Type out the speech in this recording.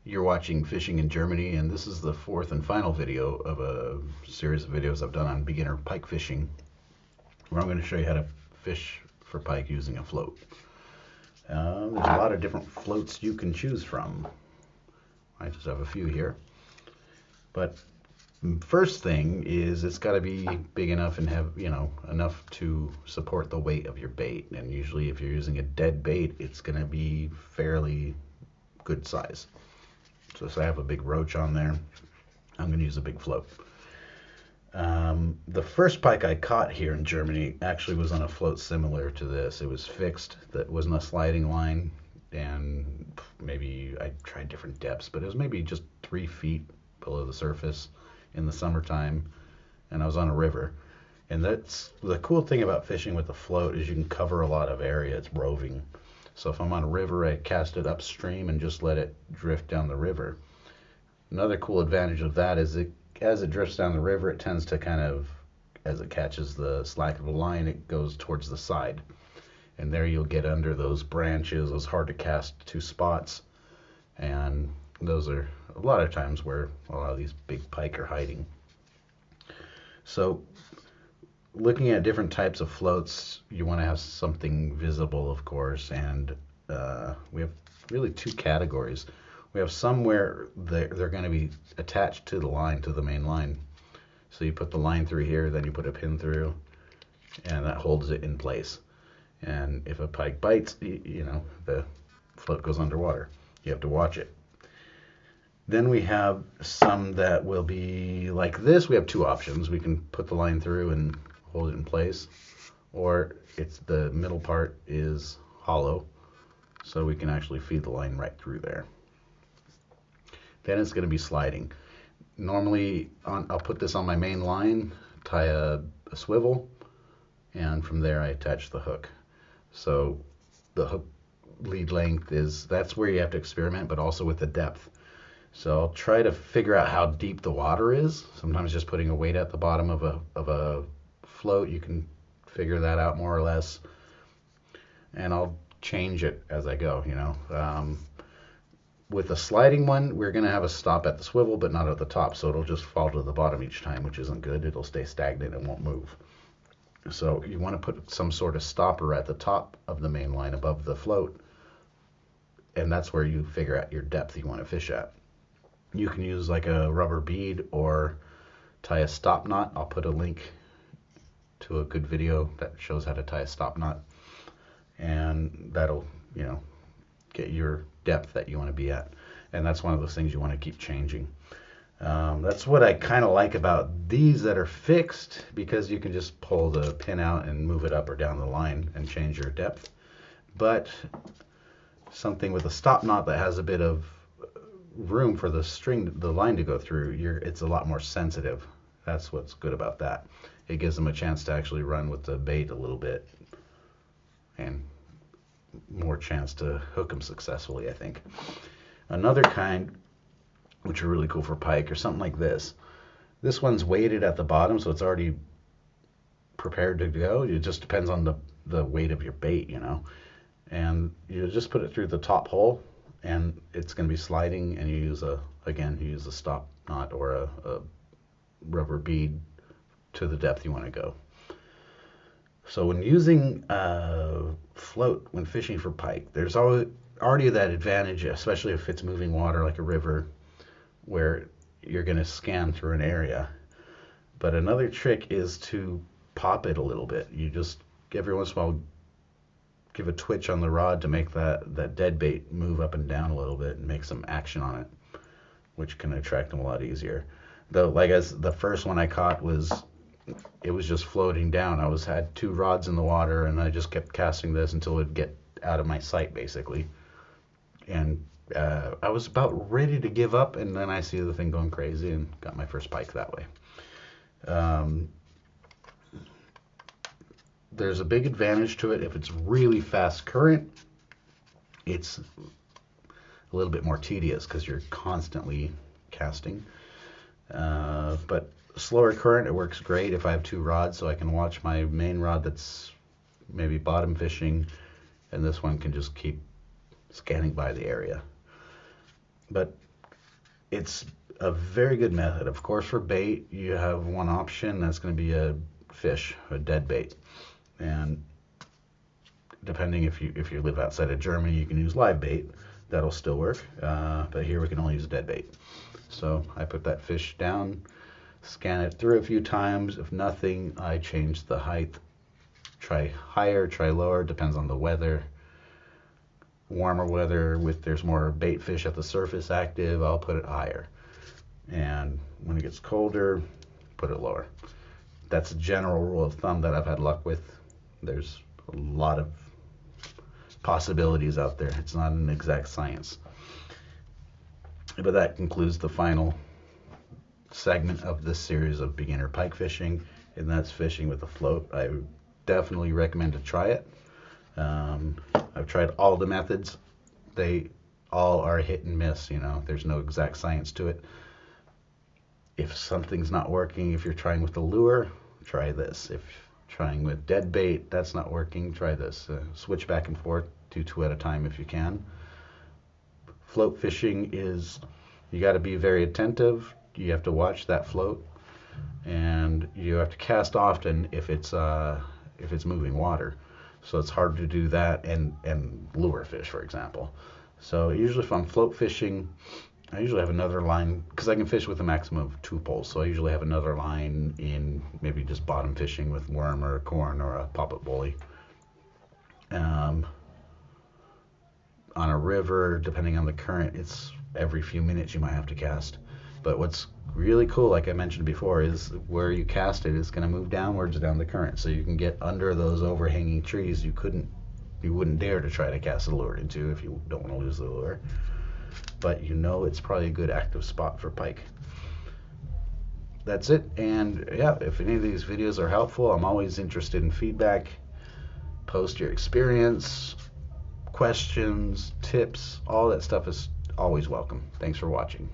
You're watching Fishing in Germany, and this is the fourth and final video of a series of videos I've done on beginner pike fishing, where I'm going to show you how to fish for pike using a float. There's a lot of different floats you can choose from. I just have a few here. But first thing is it's got to be big enough and have, enough to support the weight of your bait. And usually if you're using a dead bait, it's going to be fairly good size. So I have a big roach on there. I'm going to use a big float. The first pike I caught here in Germany actually was on a float similar to this. It was fixed, that wasn't a sliding line, and maybe I tried different depths, but it was maybe just 3 feet below the surface in the summertime, and I was on a river. And that's the cool thing about fishing with a float, is you can cover a lot of area. It's roving. So if I'm on a river, I cast it upstream and just let it drift down the river. Another cool advantage of that is as it drifts down the river, it tends to kind of, as it catches the slack of the line, it goes towards the side. And there you'll get under those branches, those hard to cast 2 spots. And those are a lot of times where a lot of these big pike are hiding. So looking at different types of floats, you want to have something visible, of course, and we have really 2 categories. We have some where they're going to be attached to the line, to the main line. So you put the line through here, then you put a pin through, and that holds it in place. And if a pike bites, the float goes underwater. You have to watch it. Then we have some that will be like this. We have 2 options. We can put the line through and hold it in place, or the middle part is hollow, so we can actually feed the line right through there. Then it's going to be sliding. Normally I'll put this on my main line, tie a swivel, and from there I attach the hook. So the hook lead length that's where you have to experiment, but also with the depth. So I'll try to figure out how deep the water is. Sometimes just putting a weight at the bottom of a float, you can figure that out more or less, and I'll change it as I go. With a sliding one, we're going to have a stop at the swivel, but not at the top, so it'll just fall to the bottom each time, which isn't good. It'll stay stagnant and won't move. So you want to put some sort of stopper at the top of the main line above the float, and that's where you figure out your depth you want to fish at. You can use like a rubber bead or tie a stop knot. I'll put a link to a good video that shows how to tie a stop knot, and that'll get your depth that you want to be at. And that's one of those things you want to keep changing. That's what I kind of like about these that are fixed, because you can just pull the pin out and move it up or down the line and change your depth. But something with a stop knot that has a bit of room for the line to go through, it's a lot more sensitive. That's what's good about that. It gives them a chance to actually run with the bait a little bit, and more chance to hook them successfully, I think. Another kind, which are really cool for pike, or something like this. This one's weighted at the bottom, so it's already prepared to go. It just depends on the weight of your bait, and you just put it through the top hole, and it's going to be sliding, and you use a stop knot or a rubber bead to the depth you want to go. So when using a float when fishing for pike, there's already that advantage, especially if it's moving water like a river, where you're going to scan through an area. But another trick is to pop it a little bit. You just every once in a while give a twitch on the rod to make that dead bait move up and down a little bit and make some action on it, which can attract them a lot easier. Though, like as the first one I caught was just floating down. I had 2 rods in the water, and I just kept casting this until it would get out of my sight, basically. And I was about ready to give up, and then I see the thing going crazy and got my first pike that way. There's a big advantage to it. If it's really fast current, it's a little bit more tedious because you're constantly casting. But slower current, it works great if I have 2 rods, so I can watch my main rod that's maybe bottom fishing, and this one can just keep scanning by the area. But it's a very good method. Of course, for bait, you have one option. That's going to be a fish, a dead bait. And depending if you live outside of Germany, you can use live bait. That'll still work. But here we can only use dead bait. So I put that fish down, scan it through a few times. If nothing, I change the height. Try higher, try lower, depends on the weather. Warmer weather, with there's more bait fish at the surface active, I'll put it higher. And when it gets colder, put it lower. That's a general rule of thumb that I've had luck with. There's a lot of possibilities out there. It's not an exact science. But that concludes the final segment of this series of beginner pike fishing, and that's fishing with a float. I definitely recommend to try it. I've tried all the methods. They all are hit and miss, you know. There's no exact science to it. If something's not working, if you're trying with a lure, try this. If trying with dead bait, that's not working, try this. Switch back and forth, do 2 at a time if you can. Float fishing is, you got to be very attentive. You have to watch that float, and you have to cast often if it's moving water. So it's hard to do that and lure fish, for example. So usually if I'm float fishing, I usually have another line, because I can fish with a maximum of 2 poles. So I usually have another line in maybe just bottom fishing with worm or a corn or a poppet bully. On a river, depending on the current, it's every few minutes you might have to cast. But what's really cool, like I mentioned before, is where you cast it is going to move downwards down the current. So you can get under those overhanging trees you wouldn't dare to try to cast a lure into if you don't want to lose the lure. But you know it's probably a good active spot for pike. That's it. And yeah, if any of these videos are helpful, I'm always interested in feedback. Post your experience, questions, tips, all that stuff is always welcome. Thanks for watching.